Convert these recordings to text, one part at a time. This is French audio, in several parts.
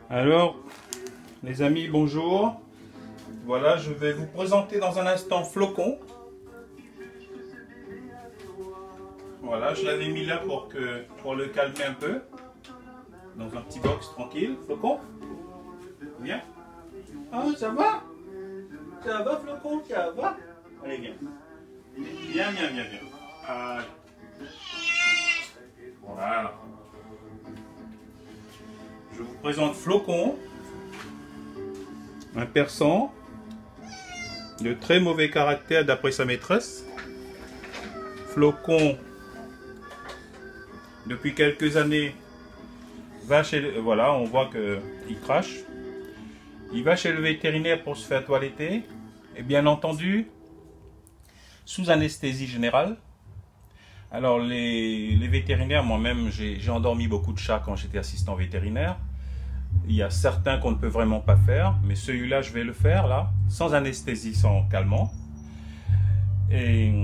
Alors, les amis, bonjour. Voilà, je vais vous présenter dans un instant Flocon. Voilà, je l'avais mis là pour le calmer un peu. Dans un petit box tranquille. Flocon, viens. Ah, ça va? Ça va, Flocon? Ça va? Allez, viens. Viens. Allez. Voilà. Je vous présente Flocon, un persan de très mauvais caractère d'après sa maîtresse. Flocon, depuis quelques années, va chez le, voilà, on voit qu'il crache. Il va chez le vétérinaire pour se faire toiletter, et bien entendu, sous anesthésie générale. Alors les vétérinaires, moi-même j'ai endormi beaucoup de chats quand j'étais assistant vétérinaire. Il y a certains qu'on ne peut vraiment pas faire, mais celui-là je vais le faire là, sans anesthésie, sans calmant. Et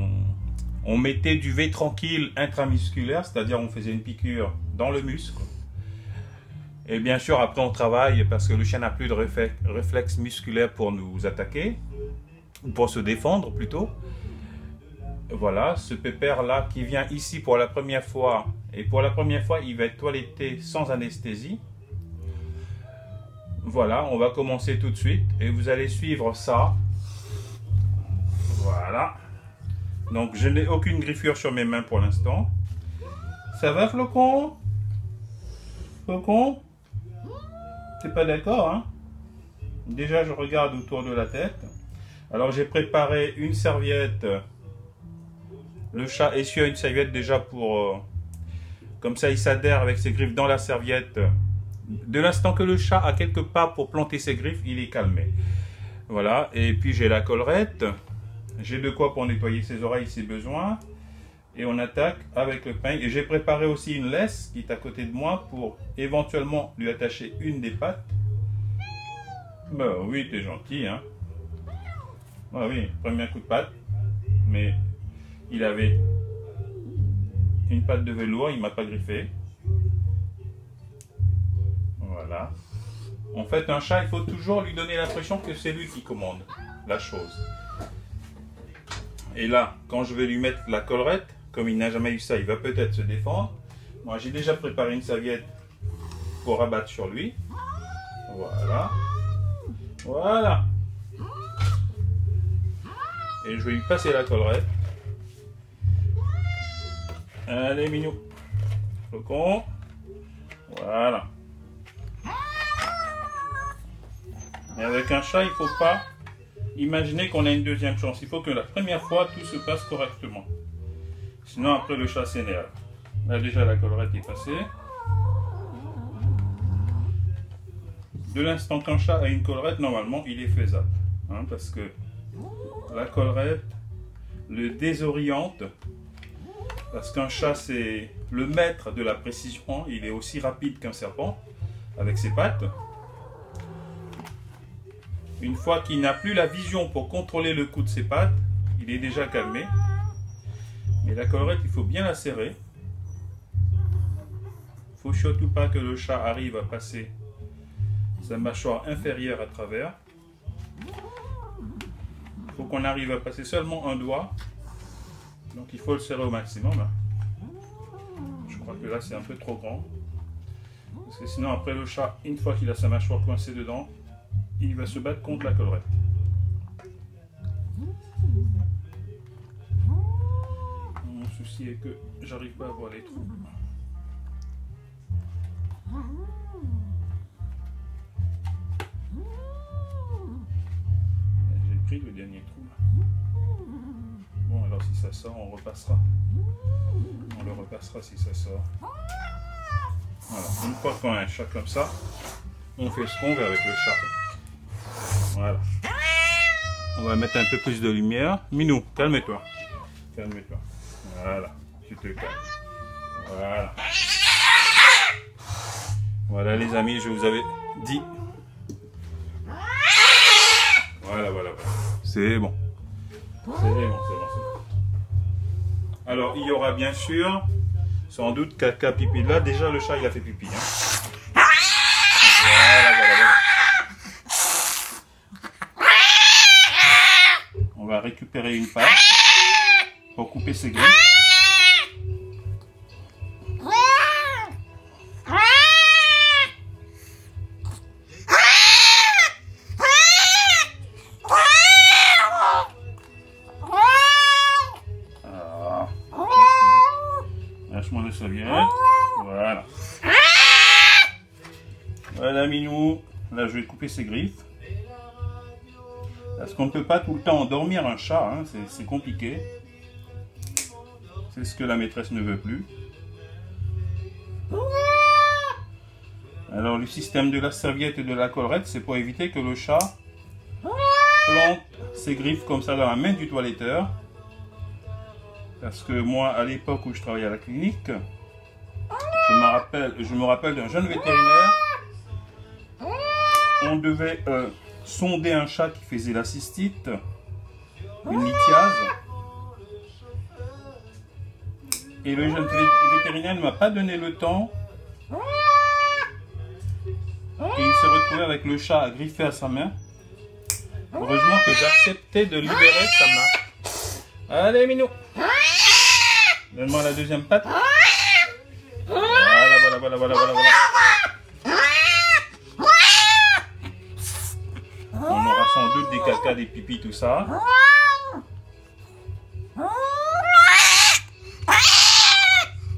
on mettait du V-tranquille intramusculaire, c'est-à-dire on faisait une piqûre dans le muscle. Et bien sûr après on travaille parce que le chien n'a plus de réflexe musculaire pour nous attaquer, ou pour se défendre plutôt. Voilà, ce pépère là qui vient ici pour la première fois, et pour la première fois il va être toiletté sans anesthésie. Voilà, on va commencer tout de suite et vous allez suivre ça. Voilà. Donc je n'ai aucune griffure sur mes mains pour l'instant. Ça va, Flocon? Flocon? T'es pas d'accord, hein? Déjà je regarde autour de la tête. Alors j'ai préparé une serviette. Le chat essuie une serviette déjà pour... comme ça il s'adhère avec ses griffes dans la serviette. De l'instant que le chat a quelque part pour planter ses griffes, il est calmé. Voilà, et puis j'ai la collerette. J'ai de quoi pour nettoyer ses oreilles si besoin. Et on attaque avec le peigne. Et j'ai préparé aussi une laisse qui est à côté de moi pour éventuellement lui attacher une des pattes. Ben oui, t'es gentil, hein. Ah oui, premier coup de patte. Mais il avait une patte de velours, il m'a pas griffé. Voilà. En fait, un chat, il faut toujours lui donner l'impression que c'est lui qui commande la chose. Et là, quand je vais lui mettre la collerette, comme il n'a jamais eu ça, il va peut-être se défendre. Moi, j'ai déjà préparé une serviette pour rabattre sur lui. Voilà. Voilà. Et je vais lui passer la collerette. Allez, minou. Flocon. Voilà. Et avec un chat, il ne faut pas imaginer qu'on a une deuxième chance. Il faut que la première fois, tout se passe correctement. Sinon, après, le chat s'énerve. Là, déjà, la collerette est passée. De l'instant qu'un chat a une collerette, normalement, il est faisable. Hein, parce que la collerette le désoriente. Parce qu'un chat, c'est le maître de la précision. Il est aussi rapide qu'un serpent avec ses pattes. Une fois qu'il n'a plus la vision pour contrôler le coup de ses pattes, il est déjà calmé. Mais la collerette, il faut bien la serrer. Il ne faut surtout pas que le chat arrive à passer sa mâchoire inférieure à travers. Il faut qu'on arrive à passer seulement un doigt. Donc il faut le serrer au maximum. Je crois que là c'est un peu trop grand. Parce que sinon après le chat, une fois qu'il a sa mâchoire coincée dedans, il va se battre contre la collerette. Mon souci est que j'arrive pas à voir les trous. J'ai pris le dernier trou là. Bon, alors si ça sort, on repassera. On le repassera si ça sort. Voilà, une fois qu'on a un chat comme ça, on fait ce qu'on veut avec le chat. Voilà. On va mettre un peu plus de lumière. Minou, calme-toi. Calme-toi. Voilà, tu te calmes. Voilà. Voilà les amis, je vous avais dit. Voilà. C'est bon. C'est bon. Alors, il y aura bien sûr, sans doute, caca, pipi. Là, déjà, le chat, il a fait pipi. Hein. Voilà. préférer une patte pour couper ses griffes. Lâche-moi le serviette. Voilà. Voilà, Minou. Là, je vais couper ses griffes. Parce qu'on ne peut pas tout le temps endormir un chat. Hein. C'est compliqué. C'est ce que la maîtresse ne veut plus. Alors, le système de la serviette et de la collerette, c'est pour éviter que le chat plante ses griffes comme ça dans la main du toiletteur. Parce que moi, à l'époque où je travaillais à la clinique, je me rappelle d'un jeune vétérinaire. On devait sonder un chat qui faisait la cystite, une lithiase. Et le jeune vétérinaire ne m'a pas donné le temps. Et il s'est retrouvé avec le chat griffé à sa main. Heureusement que j'ai accepté de libérer sa main. Allez, Minou. Donne-moi la deuxième patte. Voilà. On aura sans doute des caca, des pipis, tout ça.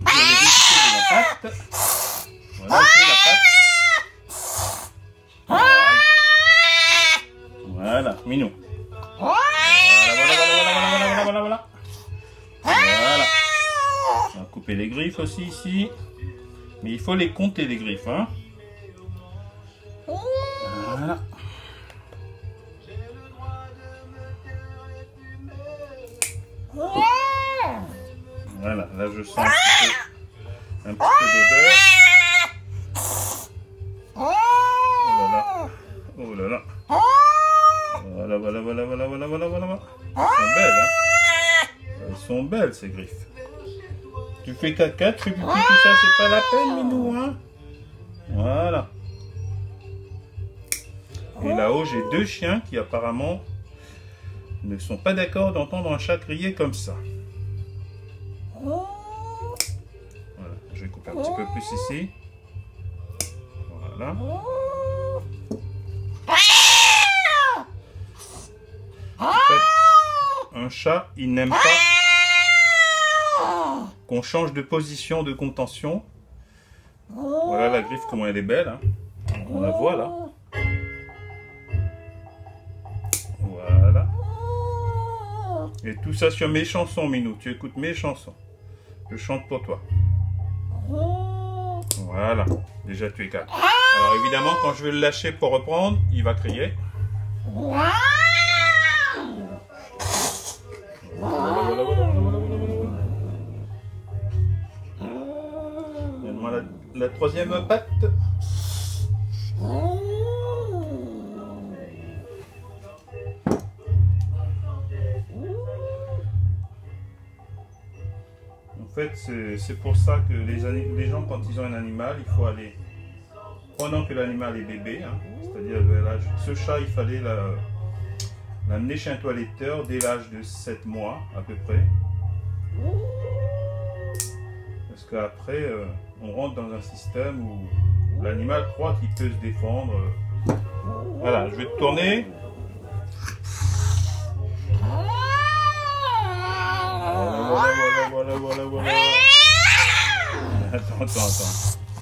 Je vais récupérer la patte. Voilà, ok, la patte. Voilà, Minou. Voilà. On va couper les griffes aussi ici. Mais il faut les compter, les griffes. Hein. Voilà. Voilà, là je sens un petit peu d'odeur. Oh là là. Voilà. Elles sont belles, hein. Elles sont belles, ces griffes. Tu fais caca, tu fais pipi, tout ça, c'est pas la peine, Minou, hein. Voilà. Et là-haut, j'ai deux chiens qui apparemment ne sont pas d'accord d'entendre un chat crier comme ça. Voilà, je vais couper un petit peu plus ici. Voilà. En fait, un chat, il n'aime pas qu'on change de position de contention. Voilà la griffe, comment elle est belle. Hein. On la voit là. Voilà. Et tout ça sur mes chansons, Minou. Tu écoutes mes chansons. Je chante pour toi. Voilà. Déjà, tu es calme. Alors évidemment, quand je vais le lâcher pour reprendre, il va crier. Voilà. Donne-moi la troisième patte. En fait, c'est pour ça que les gens, quand ils ont un animal, il faut aller, pendant que l'animal est bébé, hein, c'est-à-dire ce chat, il fallait l'amener chez un toiletteur dès l'âge de 7 mois à peu près. Parce qu'après, on rentre dans un système où l'animal croit qu'il peut se défendre. Voilà, je vais te tourner. Voilà. Attends.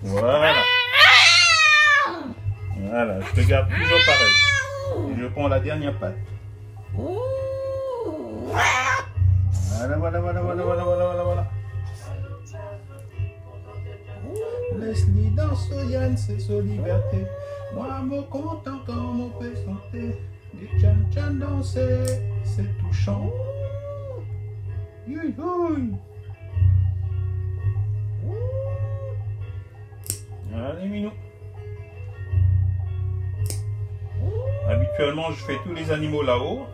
Voilà. Voilà, je te garde toujours pareil. Et je prends la dernière patte. Voilà. Laisse-les dans Soyan, c'est sa liberté. Moi, me content quand on peut chanter. Des tchan-tchan danser, c'est touchant. Allez, Minou. Habituellement, je fais tous les animaux là-haut.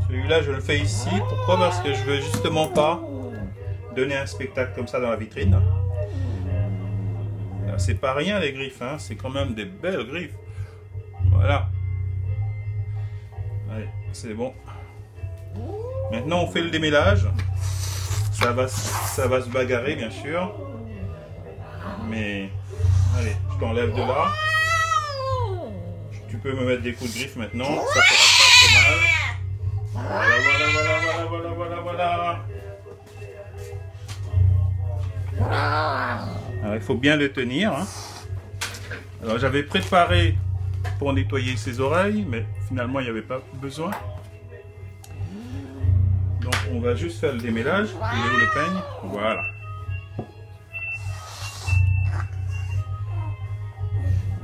Celui-là, je le fais ici. Pourquoi? Parce que je veux justement pas donner un spectacle comme ça dans la vitrine. C'est pas rien les griffes, hein. C'est quand même des belles griffes. Voilà. Allez, c'est bon. Maintenant, on fait le démêlage. Ça va se bagarrer, bien sûr. Mais, allez, je t'enlève de là. Tu peux me mettre des coups de griffe maintenant. Ça fera pas trop mal. Voilà. Alors, il faut bien le tenir. Hein. Alors, j'avais préparé pour nettoyer ses oreilles, mais finalement, il n'y avait pas besoin. Donc, on va juste faire le démêlage. Il est où le peigne? Voilà.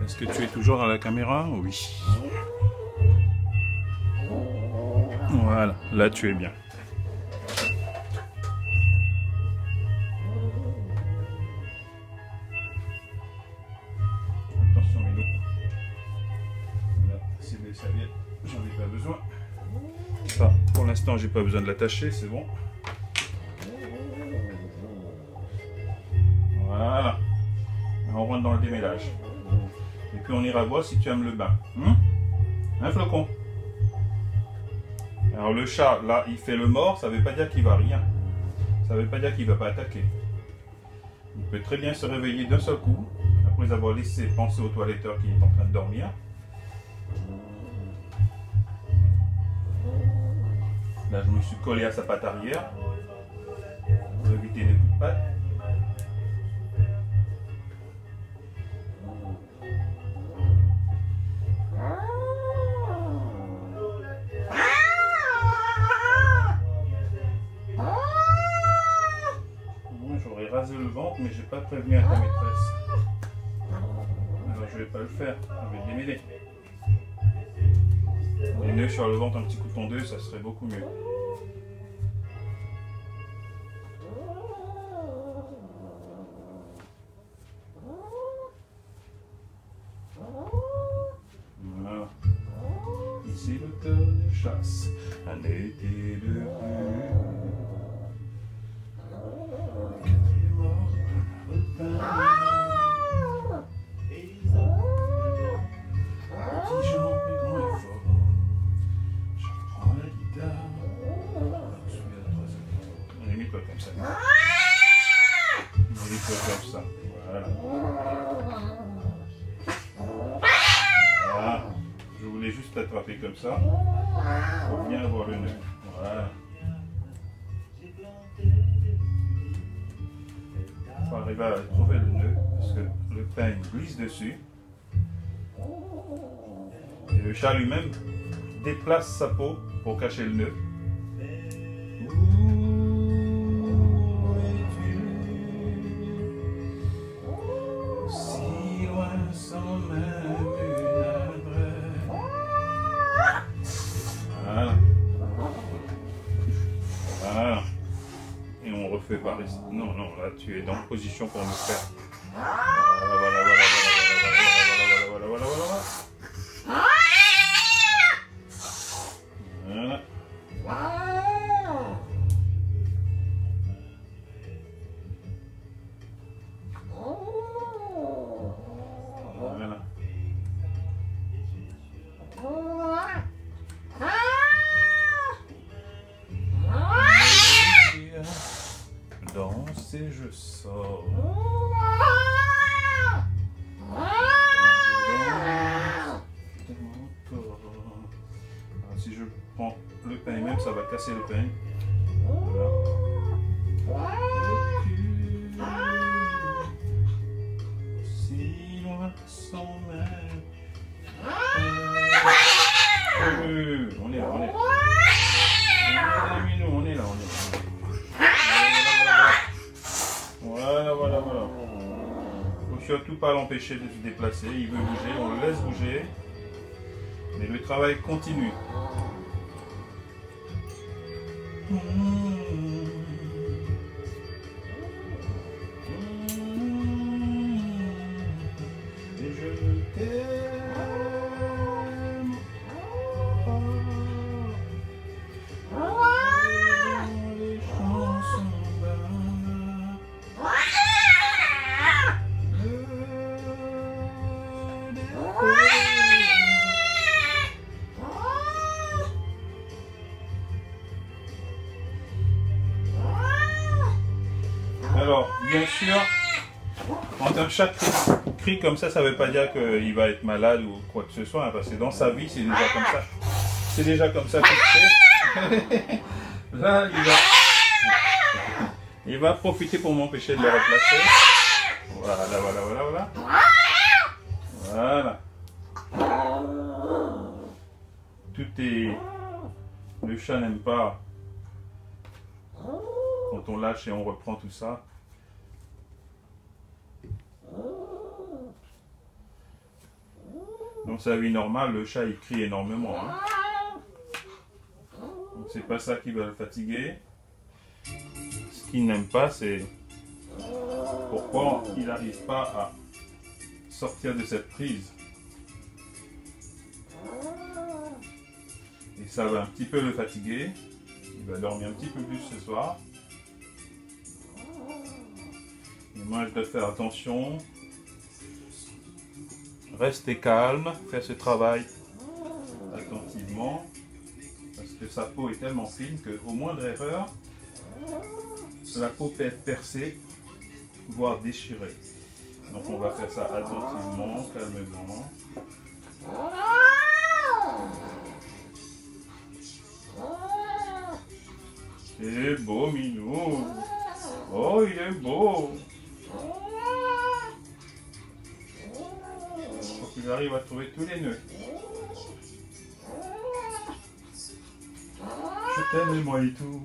Est-ce que tu es toujours dans la caméra? Oui. Voilà, là tu es bien. Attention Milo. Là, c'est des serviettes, j'en ai pas besoin. Ça, pour l'instant, j'ai pas besoin de l'attacher, c'est bon. Voilà. On rentre dans le démêlage. Et puis on ira voir si tu aimes le bain. Un flocon. Alors le chat, là, il fait le mort, ça ne veut pas dire qu'il va rien. Ça ne veut pas dire qu'il ne va pas attaquer. Il peut très bien se réveiller d'un seul coup, après avoir laissé penser au toiletteur qu'il est en train de dormir. Là, je me suis collé à sa patte arrière pour éviter les coups de patte. J'aurais rasé le ventre, mais j'ai pas prévenu à ta maîtresse. Alors je vais pas le faire, je vais démêler. Les nœuds sur le ventre, un petit coup de tondeuse, ça serait beaucoup mieux. Voilà. Ici l'automne chasse, un été de pluie. Comme ça. Comme ça. Voilà. Voilà. Je voulais juste l'attraper comme ça pour bien avoir le nœud. Voilà. Il faut arriver à trouver le nœud parce que le peigne glisse dessus. Et le chat lui-même déplace sa peau pour cacher le nœud. Voilà. Voilà. Et on refait par ici. Non, non, là tu es dans position pour me faire. Voilà. Danse et je sors. Alors, si je prends le pain même, ça va casser le pain. Voilà. Si loin s'emmène. On est là, on est là. On est là. Voilà. Faut surtout pas l'empêcher de se déplacer. Il veut bouger, on le laisse bouger. Mais le travail continue. Et je t'aime. Les chansons Alors, bien sûr, quand un chat crie comme ça ne veut pas dire qu'il va être malade ou quoi que ce soit, hein, parce que dans sa vie, c'est déjà comme ça. C'est déjà comme ça qu'il fait. Là, il va profiter pour m'empêcher de le replacer. Voilà, voilà, voilà, voilà. Voilà. Tout est... Le chat n'aime pas quand on lâche et on reprend tout ça. Dans sa vie normale, le chat il crie énormément. Hein. Donc c'est pas ça qui va le fatiguer. Ce qu'il n'aime pas, c'est pourquoi il n'arrive pas à sortir de cette prise. Et ça va un petit peu le fatiguer. Il va dormir un petit peu plus ce soir. Et moi je dois faire attention. Rester calme, faire ce travail attentivement. Parce que sa peau est tellement fine qu'au moindre erreur, la peau peut être percée, voire déchirée. Donc on va faire ça attentivement, calmement. C'est beau, Minou. Oh, il est beau. Faut qu'il arrive à trouver tous les nœuds. Je t'aime, moi et tout.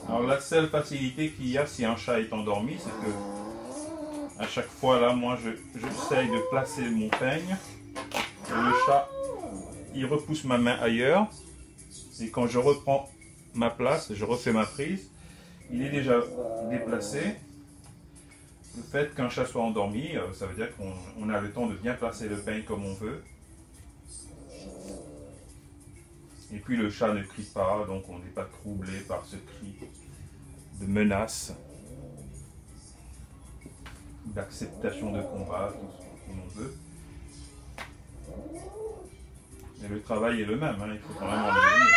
Alors la seule facilité qu'il y a si un chat est endormi, c'est que à chaque fois là, moi j'essaye de placer mon peigne et le chat il repousse ma main ailleurs et quand je reprends ma place, je refais ma prise, il est déjà déplacé. Le fait qu'un chat soit endormi, ça veut dire qu'on a le temps de bien placer le peigne comme on veut. Et puis le chat ne crie pas, donc on n'est pas troublé par ce cri de menace, d'acceptation de combat, tout ce qu'on veut. Et le travail est le même, hein, il faut quand même enlever.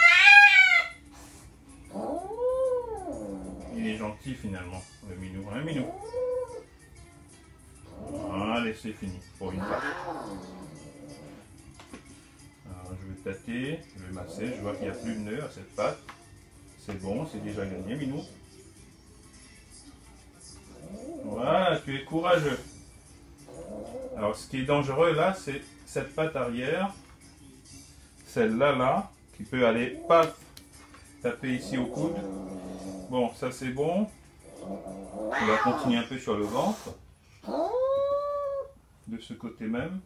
Il est gentil finalement, le minou. Hein, minou? Allez, c'est fini pour une patte. Alors, je vais tâter, je vais masser, je vois qu'il n'y a plus de nœud à cette patte. C'est bon, c'est déjà gagné, minou. Voilà, tu es courageux. Alors, ce qui est dangereux là, c'est cette patte arrière. Celle-là, là, qui peut aller, paf, taper ici au coude. Bon, ça c'est bon. On va continuer un peu sur le ventre. De ce côté même.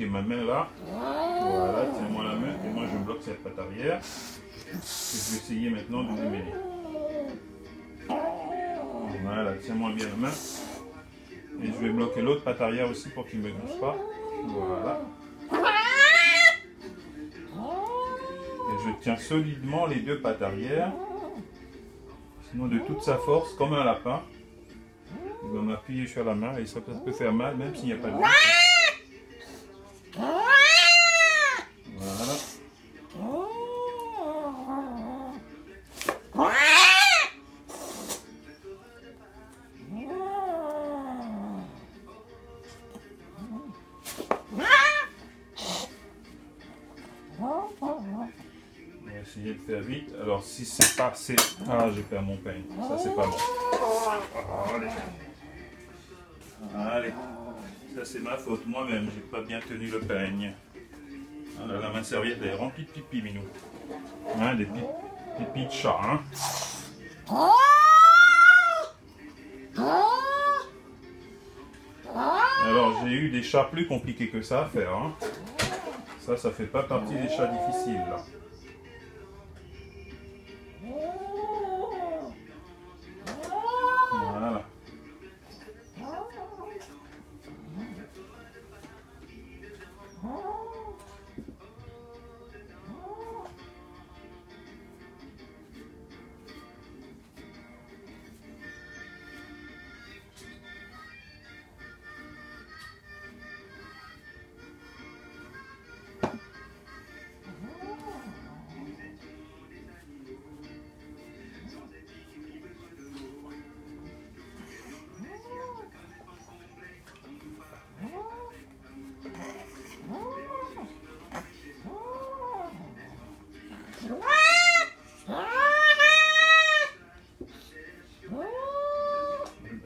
Ma main là, voilà, tiens-moi la main et moi je bloque cette patte arrière et je vais essayer maintenant de démêler. Voilà, tiens-moi bien la main et je vais bloquer l'autre patte arrière aussi pour qu'il ne me glisse pas. Voilà. Et je tiens solidement les deux pattes arrière, sinon de toute sa force, comme un lapin, il va m'appuyer sur la main et ça peut faire mal même s'il n'y a pas de vis. Essayer de faire vite. Alors si c'est pas assez... Ah, j'ai perdu mon peigne. Ça c'est pas bon. Allez. Allez. Ça c'est ma faute, moi-même, j'ai pas bien tenu le peigne. Ah là, la main serviette est remplie de pipi, minou. Hein, des pipis de chat, hein. Alors j'ai eu des chats plus compliqués que ça à faire, hein. Ça fait pas partie des chats difficiles, là. Voilà.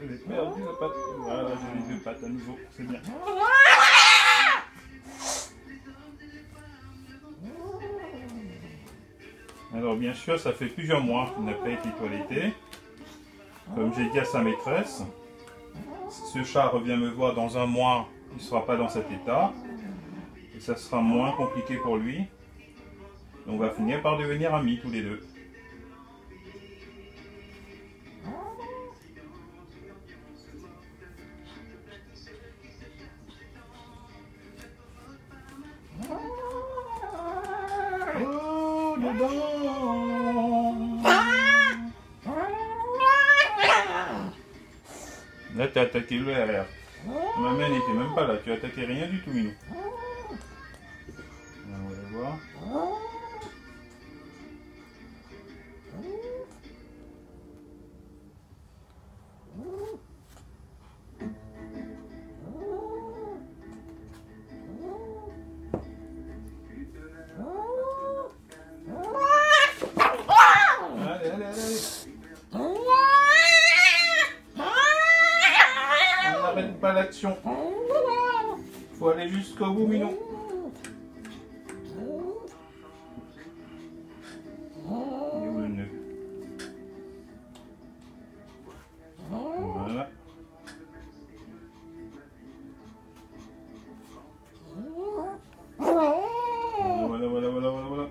Elle est perdue la patte. Voilà, j'ai les deux pattes à nouveau, c'est bien. Alors bien sûr, ça fait plusieurs mois qu'il n'a pas été toiletté. Comme j'ai dit à sa maîtresse, si ce chat revient me voir dans un mois, il ne sera pas dans cet état. Et ça sera moins compliqué pour lui. Donc on va finir par devenir amis tous les deux. Oh, dedans! Là, tu as attaqué le RR. Ma main n'était même pas là, tu as attaqué rien du tout, Minou. On va voir. Allez, allez, allez. On n'arrête pas l'action. Faut aller jusqu'au bout, Minou. Il est où le nœud? Voilà. Voilà, voilà, voilà, voilà, voilà.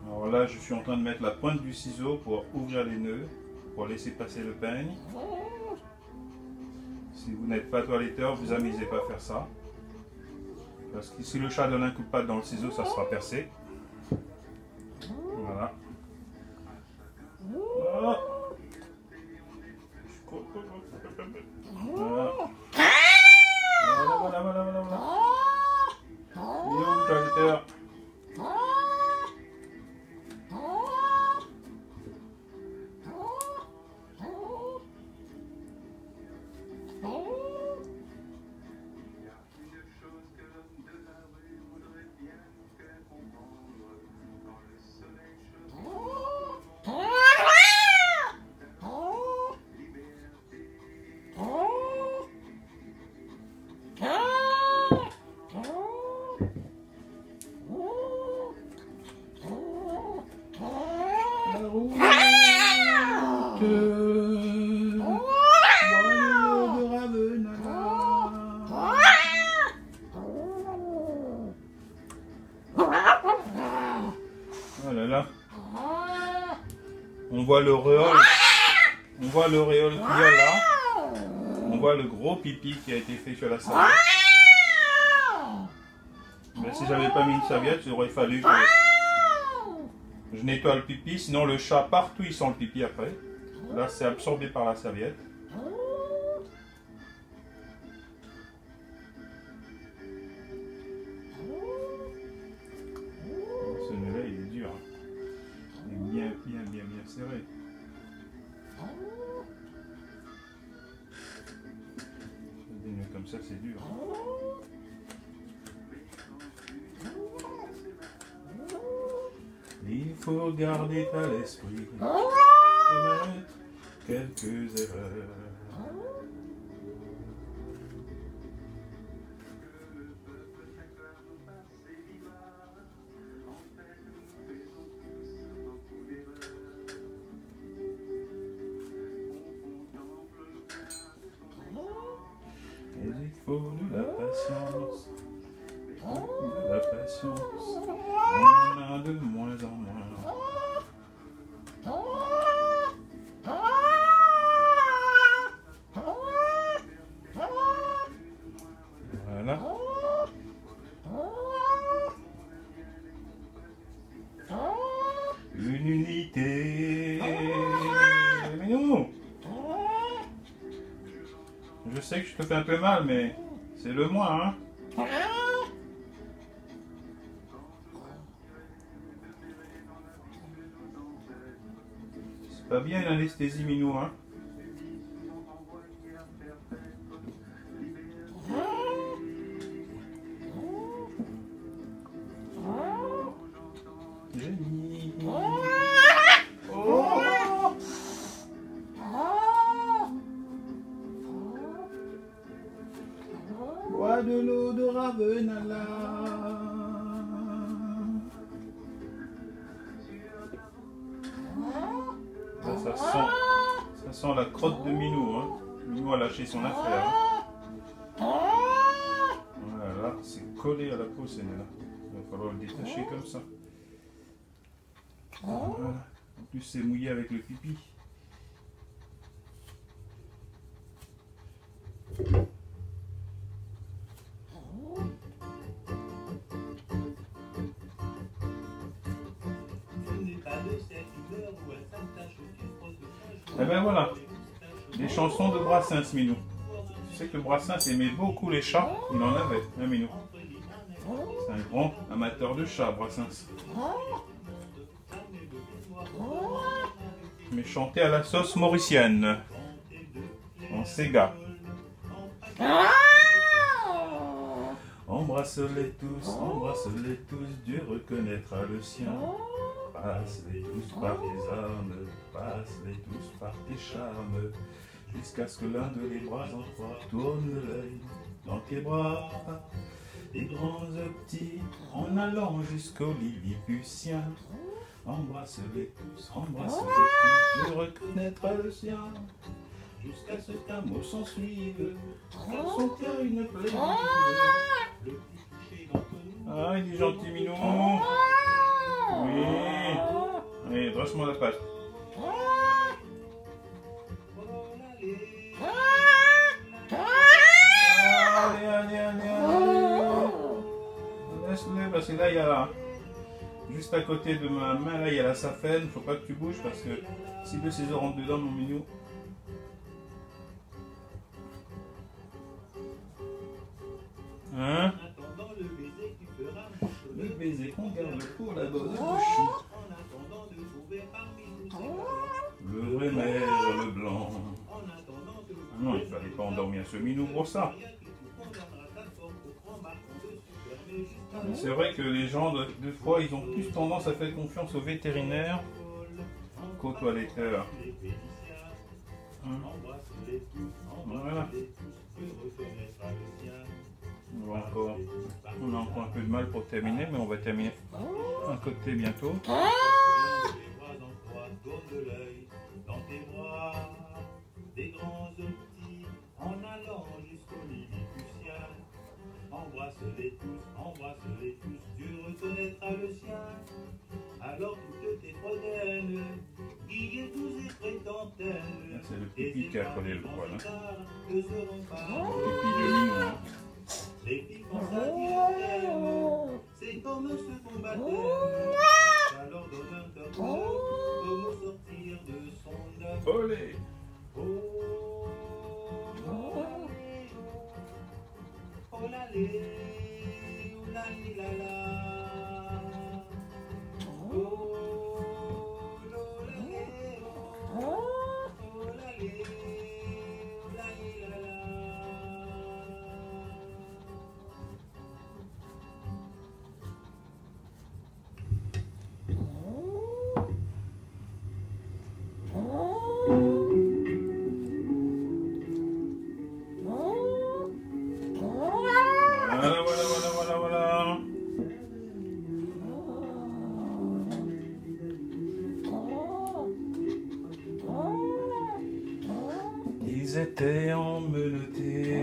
Alors là, je suis en train de mettre la pointe du ciseau pour ouvrir les nœuds, pour laisser passer le peigne. Si vous n'êtes pas toiletteur, vous amusez pas à faire ça. Parce que si le chat donne un coup de patte dans le ciseau, ça sera percé. Voilà. Voilà. Voilà. Voilà, voilà, voilà, voilà. Il est où le toiletteur? Oh là là. On voit l'auréole. On voit l'auréole qu'il y a là. On voit le gros pipi qui a été fait sur la serviette. Mais si j'avais pas mis une serviette, il aurait fallu que je nettoie le pipi. Sinon le chat, partout il sent le pipi après. Là c'est absorbé par la serviette. Ce nœud-là il est dur. Il est bien serré. Des nœuds comme ça c'est dur. faut garder à l'esprit, commettre quelques erreurs. Mais il faut de la patience, de la patience, on en a de moins en moins. Voilà. Une unité. Mais non. Je sais que je te fais un peu mal, mais c'est le moi, hein. C'est pas bien une anesthésie, Minou, hein. Génie. Oh. Bois de l'eau de Ravenala. Ça sent la crotte de Minou, hein. Minou a lâché son affaire, hein. Voilà, c'est collé à la peau, celle-là. Il va falloir le détacher comme ça. Voilà. En plus, c'est mouillé avec le pipi. Et ben voilà, les chansons de Brassens, Minou. Tu sais que Brassens aimait beaucoup les chats, il en avait, hein, Minou. C'est un grand amateur de chats, Brassens. Mais chanté à la sauce mauricienne, en Sega. Embrasse-les tous, Dieu reconnaîtra le sien. Passe-les tous par tes armes, passe-les tous par tes charmes, jusqu'à ce que l'un de les bras en trois tourne l'œil dans tes bras, des grands et petits, en allant jusqu'au Lilliputien. Embrasse-les tous, Dieu reconnaîtra le sien, jusqu'à ce qu'un mot s'en suive, car son cœur une plaie. Ah, il est gentil, Minou. Oui. Allez, brosse-moi la patte. Allez. Laisse-le, parce que là, il y a juste à côté de ma main, là, il y a la safène. Faut pas que tu bouges parce que si le ciseau rentre dedans, mon Minou. Hein? Le baiser qu'on garde pour la bonne bouche. Le vrai maire, le blanc. Ah non, il fallait pas endormir ce Minou pour ça. C'est vrai que les gens, deux fois, ils ont plus tendance à faire confiance aux vétérinaires qu'aux toiletteurs. Voilà. On a encore un peu de mal pour terminer, mais on va terminer un côté bientôt. Embrasse-les tous, Dieu reconnaîtra le sien. Alors toutes tes frodaines, guillets douces et prétentelles. C'est le pipi qui a collé le poil. Ne seront pas Le pipi de Minou. les filles font ça dire c'est comme ce qu'on baptême. Ça leur donne un tabou, comme sortir de son œuf. Olé! Ils étaient emmenottés.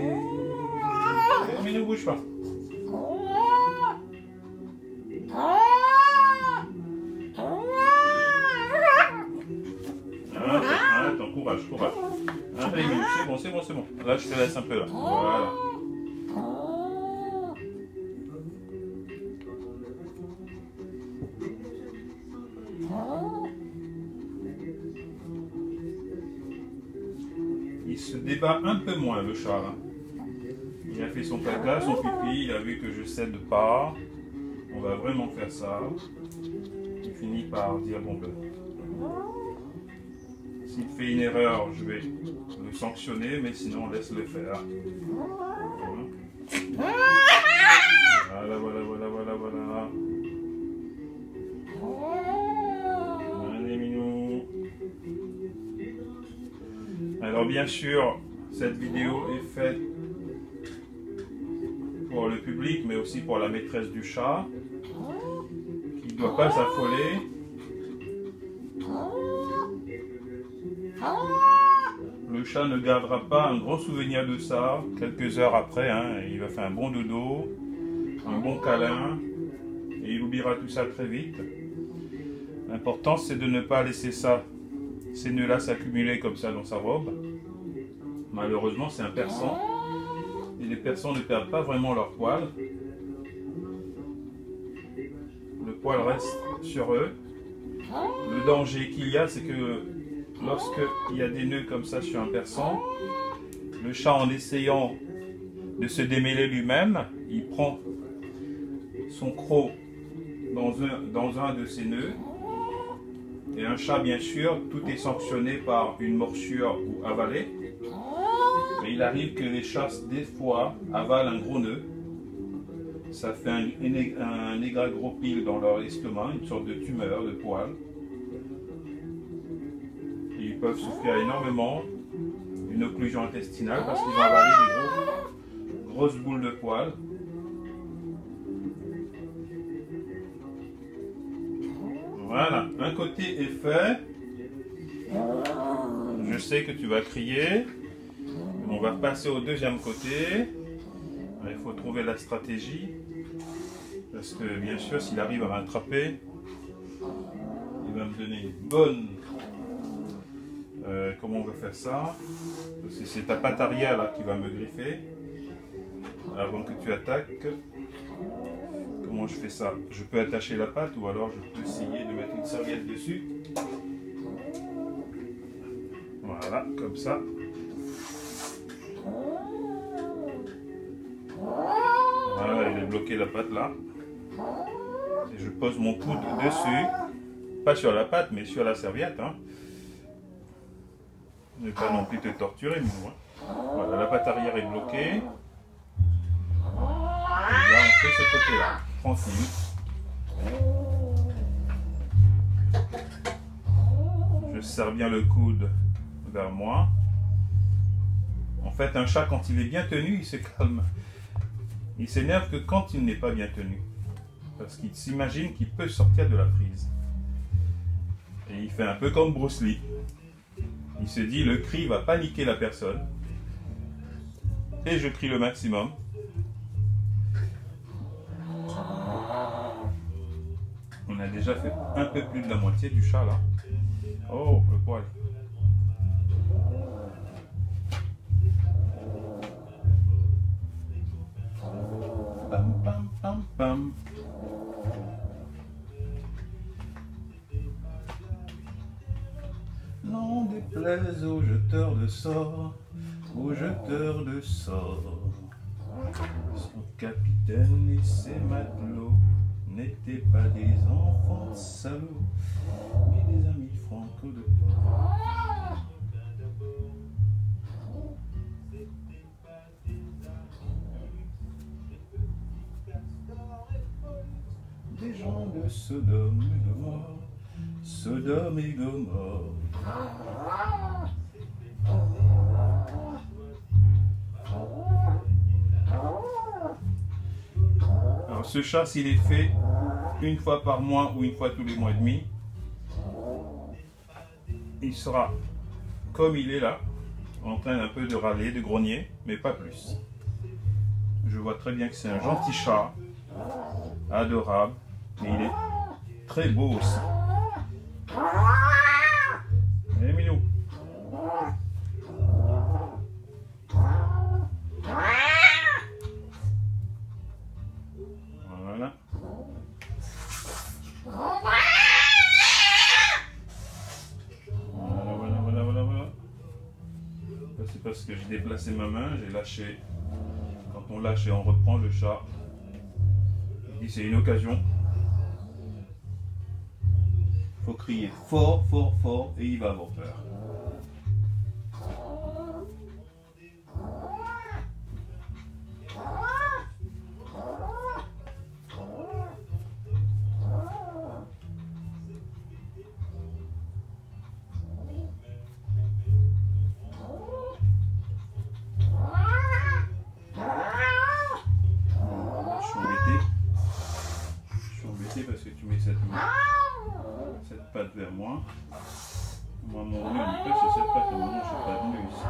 Mais ne bouge pas. Attends, courage. C'est bon. Là, je te laisse un peu là. Voilà. Il se débat un peu moins, le chat. Là. Il a fait son caca, son pipi, il a vu que je cède pas. On va vraiment faire ça. Il finit par dire bon ben. S'il fait une erreur, je vais le sanctionner, mais sinon laisse-le faire. Voilà. Allez, minou. Alors bien sûr, cette vidéo est faite pour le public, mais aussi pour la maîtresse du chat, qui ne doit pas s'affoler. Le chat ne gardera pas un grand souvenir de ça quelques heures après. Hein, il va faire un bon dodo, un bon câlin, et il oubliera tout ça très vite. L'important, c'est de ne pas laisser ça, ces nœuds-là s'accumuler comme ça dans sa robe. Malheureusement, c'est un persan. Et les persans ne perdent pas vraiment leur poil. Le poil reste sur eux. Le danger qu'il y a, c'est que lorsqu'il y a des nœuds comme ça sur un persan, le chat, en essayant de se démêler lui-même, il prend son croc dans un de ces nœuds. Et un chat, bien sûr, tout est sanctionné par une morsure ou avalée. Mais il arrive que les chats, des fois, avalent un gros nœud. Ça fait un égrégropile dans leur estomac, une sorte de tumeur de poils. Et ils peuvent souffrir énormément d'une occlusion intestinale parce qu'ils ont avalé des grosses boules de poils. Voilà, un côté est fait. Je sais que tu vas crier. On va passer au deuxième côté. Il faut trouver la stratégie. Parce que bien sûr, s'il arrive à m'attraper, il va me donner une bonne... comment on va faire ça? Parce que c'est ta patte arrière là qui va me griffer. Avant que tu attaques. Comment je fais ça? Je peux attacher la patte ou alors je peux essayer de mettre une serviette dessus. Voilà, comme ça. Voilà, il est bloqué la patte là. Et je pose mon coude dessus. Pas sur la patte, mais sur la serviette. Hein. Ne pas non plus te torturer, moi. Voilà, la patte arrière est bloquée. Et là, on fait ce côté-là. Tranquille. Je serre bien le coude vers moi. En fait, un chat, quand il est bien tenu, il se calme. Il s'énerve que quand il n'est pas bien tenu. Parce qu'il s'imagine qu'il peut sortir de la prise. Et il fait un peu comme Bruce Lee. Il se dit, le cri va paniquer la personne. Et je crie le maximum. On a déjà fait un peu plus de la moitié du chat là. Oh, le poil. Pam, pam, pam, pam. N'en déplaise aux jeteurs de sorts, aux jeteurs de sorts. Son capitaine et ses matelots n'étaient pas des enfants salauds, mais des amis franco de port. Des gens de Sodome et Gomorrhe, Sodome et Gomorre. Alors ce chat, s'il est fait une fois par mois ou une fois tous les mois et demi, il sera comme il est là, en train un peu de râler, de grogner, mais pas plus. Je vois très bien que c'est un gentil chat, adorable, mais il est très beau aussi. Eh Minou. Voilà. Voilà. C'est parce que j'ai déplacé ma main, j'ai lâché. Quand on lâche et on reprend le chat, il dit c'est une occasion. Il faut crier fort, fort, fort et il va avoir peur. Parce que tu mets cette patte vers moi. Moi, mon nœud, il passe sur cette patte. Au moment, je n'ai pas de nœud ici.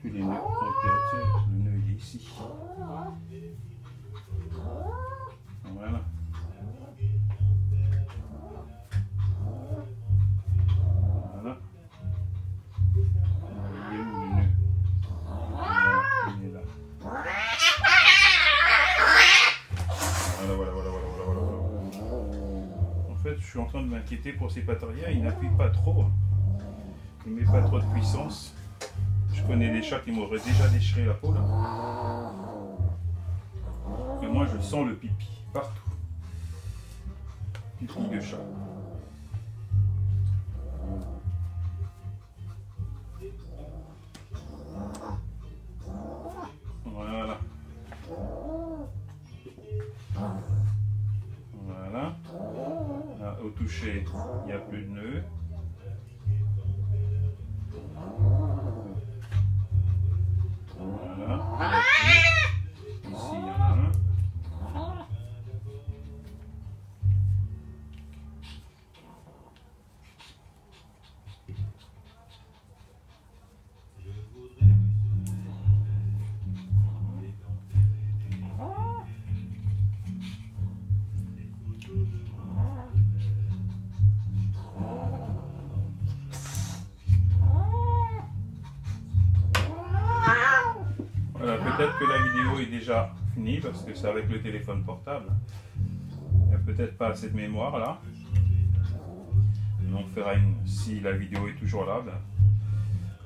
Tous les nœuds ont été retirés. Le nœud, il est ici. Voilà. Voilà. Il est où le nœud? Il est là. Voilà. En fait, je suis en train de m'inquiéter pour ces patariens. Ils n'appuient pas trop. Ils ne mettent pas trop de puissance. Je connais des chats qui m'auraient déjà déchiré la peau là. Et moi, je sens le pipi partout. Pipi de chat. Voilà. Voilà. Là, au toucher, il n'y a plus de nœud. Voilà. Ici, il y en a un. Peut-être que la vidéo est déjà finie parce que c'est avec le téléphone portable. Il n'y a peut-être pas assez de mémoire là. On fera une, si la vidéo est toujours là, ben,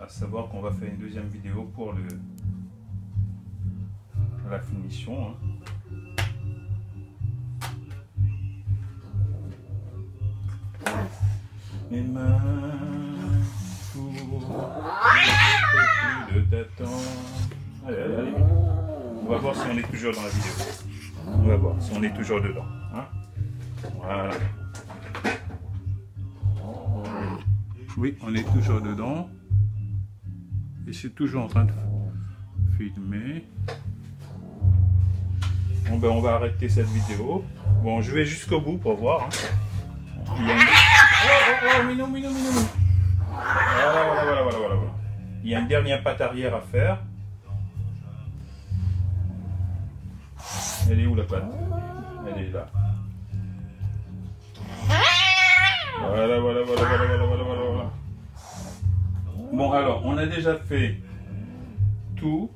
à savoir qu'on va faire une deuxième vidéo pour la finition. Hein. Mes mains plus de t'attendre. Allez. On va voir si on est toujours dans la vidéo. On va voir si on est toujours dedans. Hein, voilà. Oui, on est toujours dedans. Et c'est toujours en train de filmer. Bon ben on va arrêter cette vidéo. Bon, je vais jusqu'au bout pour voir. Hein. Il y a une... Oh, minou. Voilà. Il y a une dernière patte arrière à faire. Elle est où la patte? Elle est là. Voilà. Bon alors, on a déjà fait tout.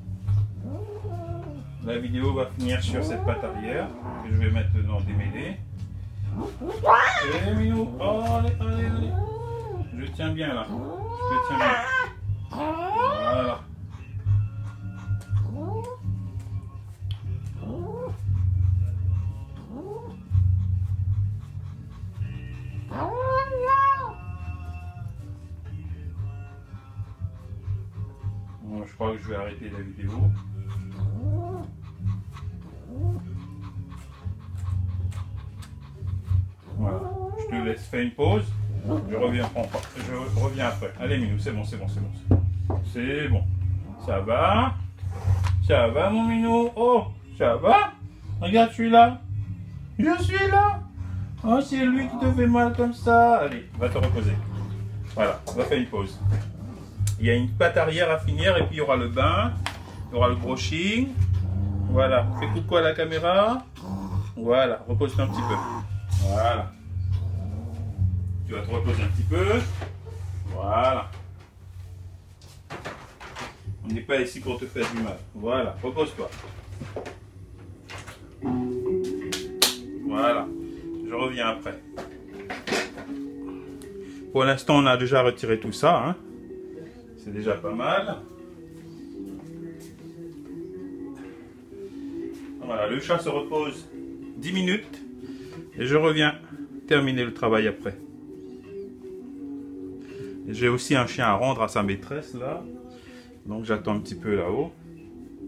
La vidéo va finir sur cette patte arrière que je vais maintenant démêler. Allez minou, oh, allez. Je tiens bien là. Je tiens bien. Voilà. Bon, je crois que je vais arrêter la vidéo. Voilà. Je te laisse faire une pause. Je reviens après. Allez Minou, c'est bon. C'est bon. Ça va mon Minou? Oh, ça va? Regarde, je suis là. Oh, c'est lui qui te fait mal comme ça. Allez, va te reposer. Voilà, on va faire une pause. Il y a une patte arrière à finir et puis il y aura le bain, il y aura le brushing. Voilà, fais coucou à la caméra. Voilà, repose-toi un petit peu. Voilà. Tu vas te reposer un petit peu. Voilà. On n'est pas ici pour te faire du mal. Voilà, repose-toi. Voilà, je reviens après. Pour l'instant, on a déjà retiré tout ça. Hein. C'est déjà pas mal. Voilà, le chat se repose 10 minutes et je reviens terminer le travail après. J'ai aussi un chien à rendre à sa maîtresse là, donc j'attends un petit peu là-haut.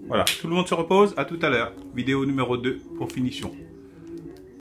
Voilà, tout le monde se repose, à tout à l'heure. Vidéo numéro 2 pour finition.